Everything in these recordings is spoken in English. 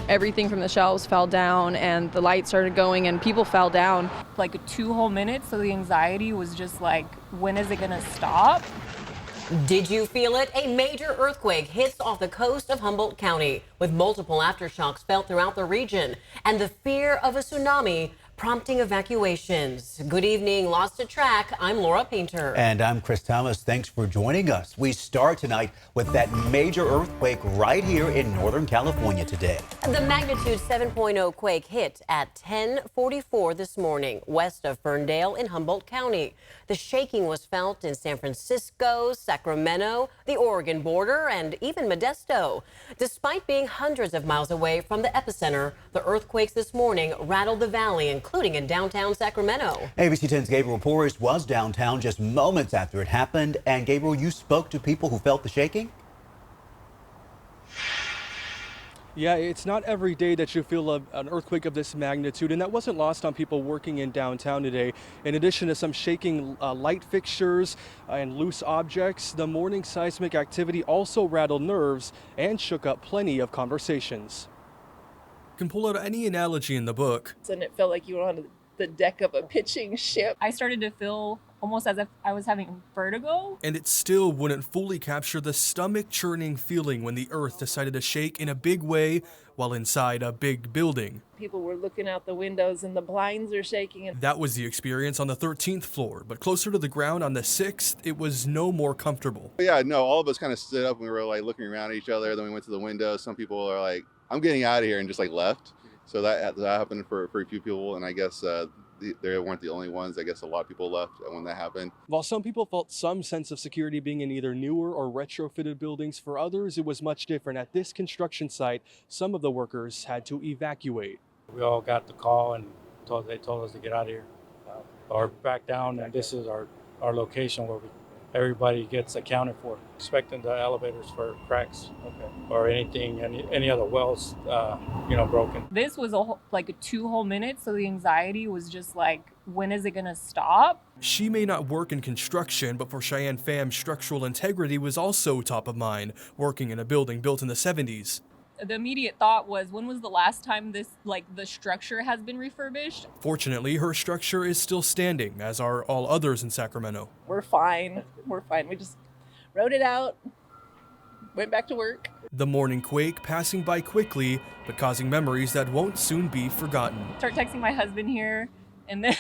Everything from the shelves fell down and the lights started going and people fell down. Like 2 whole minutes, so the anxiety was just like, when is it gonna stop? Did you feel it? A major earthquake hits off the coast of Humboldt County, with multiple aftershocks felt throughout the region, and the fear of a tsunami prompting evacuations. Good evening, Lost to Track. I'm Laura Painter. And I'm Chris Thomas. Thanks for joining us. We start tonight with that major earthquake right here in Northern California today. The magnitude 7.0 quake hit at 10:44 this morning, west of Ferndale in Humboldt County. The shaking was felt in San Francisco, Sacramento, the Oregon border, and even Modesto. Despite being hundreds of miles away from the epicenter, the earthquakes this morning rattled the valley, including in downtown Sacramento. ABC 10's Gabriel Porras was downtown just moments after it happened. And Gabriel, you spoke to people who felt the shaking? Yeah, it's not every day that you feel an earthquake of this magnitude, and that wasn't lost on people working in downtown today. In addition to some shaking light fixtures and loose objects, the morning seismic activity also rattled nerves and shook up plenty of conversations. You can pull out any analogy in the book. And it felt like you were on the deck of a pitching ship. I started to feel almost as if I was having vertigo. And it still wouldn't fully capture the stomach-churning feeling when the earth decided to shake in a big way while inside a big building. People were looking out the windows and the blinds are shaking. That was the experience on the 13th floor, but closer to the ground on the 6th, it was no more comfortable. Yeah, no, all of us kind of stood up and we were like looking around at each other. Then we went to the window. Some people are like, I'm getting out of here, and just like left. So that happened for a few people, and I guess they weren't the only ones. I guess a lot of people left when that happened. While some people felt some sense of security being in either newer or retrofitted buildings, for others it was much different. At this construction site, some of the workers had to evacuate. We all got the call and they told us to get out of here or back down, and this is our location where everybody gets accounted for. Expecting the elevators for cracks or anything, any other wells, broken. This was like 2 whole minutes, so the anxiety was just like, when is it gonna stop? She may not work in construction, but for Cheyenne Pham, structural integrity was also top of mind, working in a building built in the 70s. The immediate thought was, when was the last time the structure has been refurbished? Fortunately, her structure is still standing, as are all others in Sacramento. We're fine. We just wrote it out, went back to work. The morning quake passing by quickly, but causing memories that won't soon be forgotten. Start texting my husband here, and then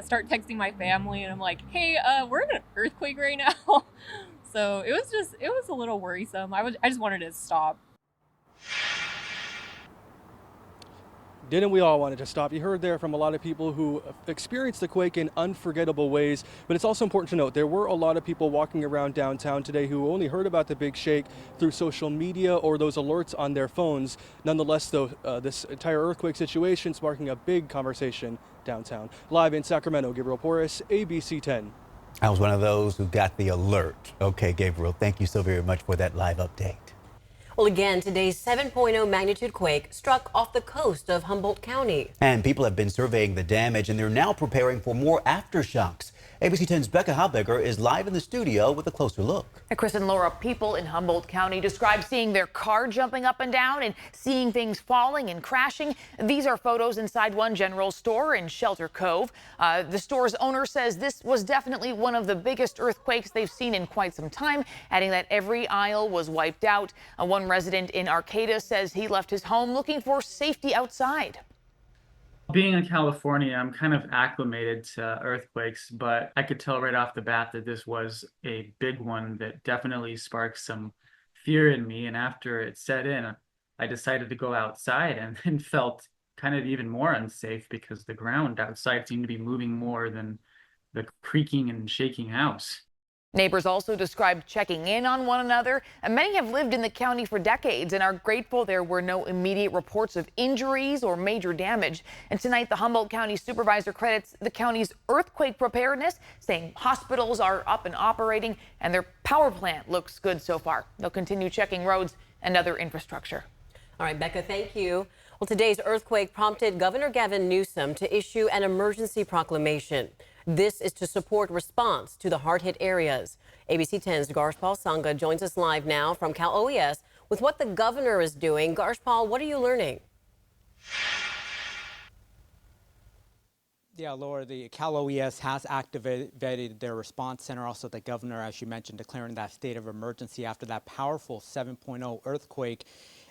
start texting my family, and I'm like, hey, we're in an earthquake right now. So it was a little worrisome. I just wanted it to stop. Didn't we all want it to stop? You heard there from a lot of people who experienced the quake in unforgettable ways, but it's also important to note there were a lot of people walking around downtown today who only heard about the big shake through social media or those alerts on their phones. Nonetheless, though, this entire earthquake situation sparking a big conversation downtown. Live in Sacramento, Gabriel Porras, ABC 10. I was one of those who got the alert. Okay, Gabriel, thank you so very much for that live update. Well, again, today's 7.0 magnitude quake struck off the coast of Humboldt County. And people have been surveying the damage, and they're now preparing for more aftershocks. ABC 10's Becca Habecker is live in the studio with a closer look. Chris and Laura, people in Humboldt County describe seeing their car jumping up and down and seeing things falling and crashing. These are photos inside one general store in Shelter Cove. The store's owner says this was definitely one of the biggest earthquakes they've seen in quite some time, adding that every aisle was wiped out. One resident in Arcata says he left his home looking for safety outside. Being in California, I'm kind of acclimated to earthquakes, but I could tell right off the bat that this was a big one that definitely sparked some fear in me. And after it set in, I decided to go outside and felt kind of even more unsafe because the ground outside seemed to be moving more than the creaking and shaking house. Neighbors also described checking in on one another, and many have lived in the county for decades and are grateful there were no immediate reports of injuries or major damage. And tonight, the Humboldt County supervisor credits the county's earthquake preparedness, saying hospitals are up and operating and their power plant looks good so far. They'll continue checking roads and other infrastructure. All right, Becca, thank you. Well, today's earthquake prompted Governor Gavin Newsom to issue an emergency proclamation. This is to support response to the hard-hit areas. ABC 10's Garshpal Sangha joins us live now from Cal OES With what the governor is doing, Garshpal, what are you learning? Yeah, Laura, the Cal OES has activated their response center. Also, the governor, as you mentioned, declaring that state of emergency after that powerful 7.0 earthquake.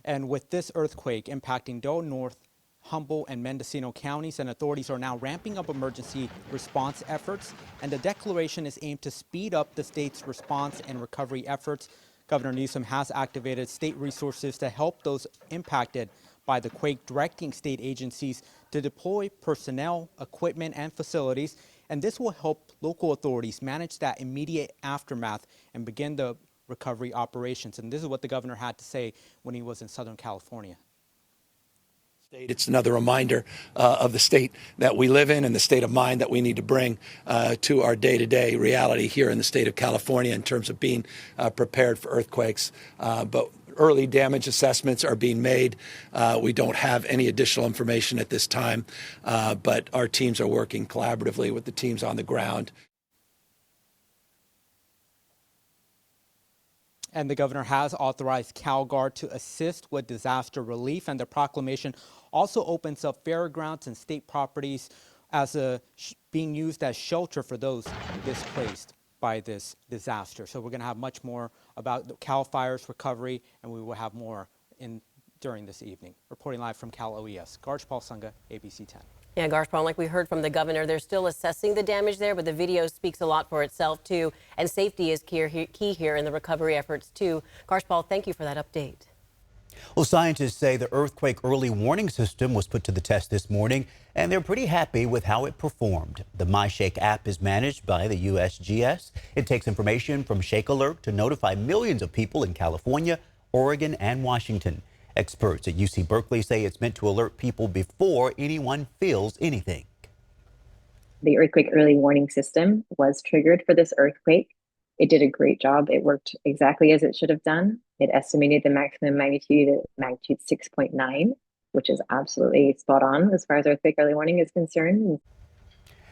And with this earthquake impacting Dole North, Humboldt, and Mendocino counties, and authorities are now ramping up emergency response efforts. And the declaration is aimed to speed up the state's response and recovery efforts. Governor Newsom has activated state resources to help those impacted by the quake, directing state agencies to deploy personnel, equipment, and facilities. And this will help local authorities manage that immediate aftermath and begin the recovery operations. And this is what the governor had to say when he was in Southern California. It's another reminder of the state that we live in and the state of mind that we need to bring to our day-to-day reality here in the state of California in terms of being prepared for earthquakes. But early damage assessments are being made. We don't have any additional information at this time, but our teams are working collaboratively with the teams on the ground. And the governor has authorized CalGuard to assist with disaster relief, and the proclamation also opens up fairgrounds and state properties as being used as shelter for those displaced by this disaster. So we're going to have much more about the Cal Fire's recovery, and we will have more during this evening. Reporting live from Cal OES, Garshpal Sangha, ABC 10. Yeah, Garshpal, like we heard from the governor, they're still assessing the damage there, but the video speaks a lot for itself, too. And safety is key here in the recovery efforts, too. Garshpal, thank you for that update. Well, scientists say the earthquake early warning system was put to the test this morning, and they're pretty happy with how it performed. The MyShake app is managed by the USGS. It takes information from Shake Alert to notify millions of people in California, Oregon, and Washington. Experts at UC Berkeley say it's meant to alert people before anyone feels anything. The earthquake early warning system was triggered for this earthquake. It did a great job. It worked exactly as it should have done. It estimated the maximum magnitude at magnitude 6.9, which is absolutely spot on as far as earthquake early warning is concerned.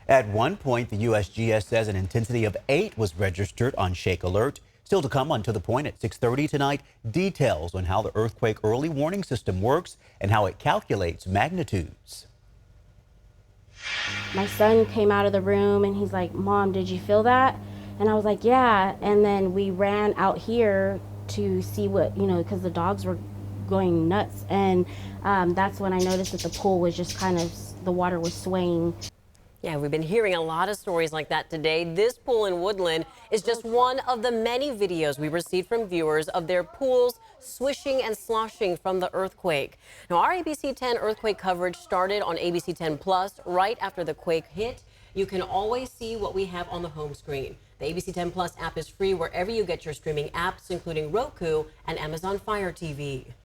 At one point, the USGS says an intensity of 8 was registered on Shake Alert. Still to come on To The Point at 6:30 tonight, details on how the earthquake early warning system works and how it calculates magnitudes. My son came out of the room and he's like, "Mom, did you feel that?" And I was like, "Yeah." And then we ran out here to see what, because the dogs were going nuts. And that's when I noticed that the pool was just the water was swaying. Yeah, we've been hearing a lot of stories like that today. This pool in Woodland is just one of the many videos we received from viewers of their pools swishing and sloshing from the earthquake. Now, our ABC 10 earthquake coverage started on ABC 10 Plus right after the quake hit. You can always see what we have on the home screen. The ABC 10 Plus app is free wherever you get your streaming apps, including Roku and Amazon Fire TV.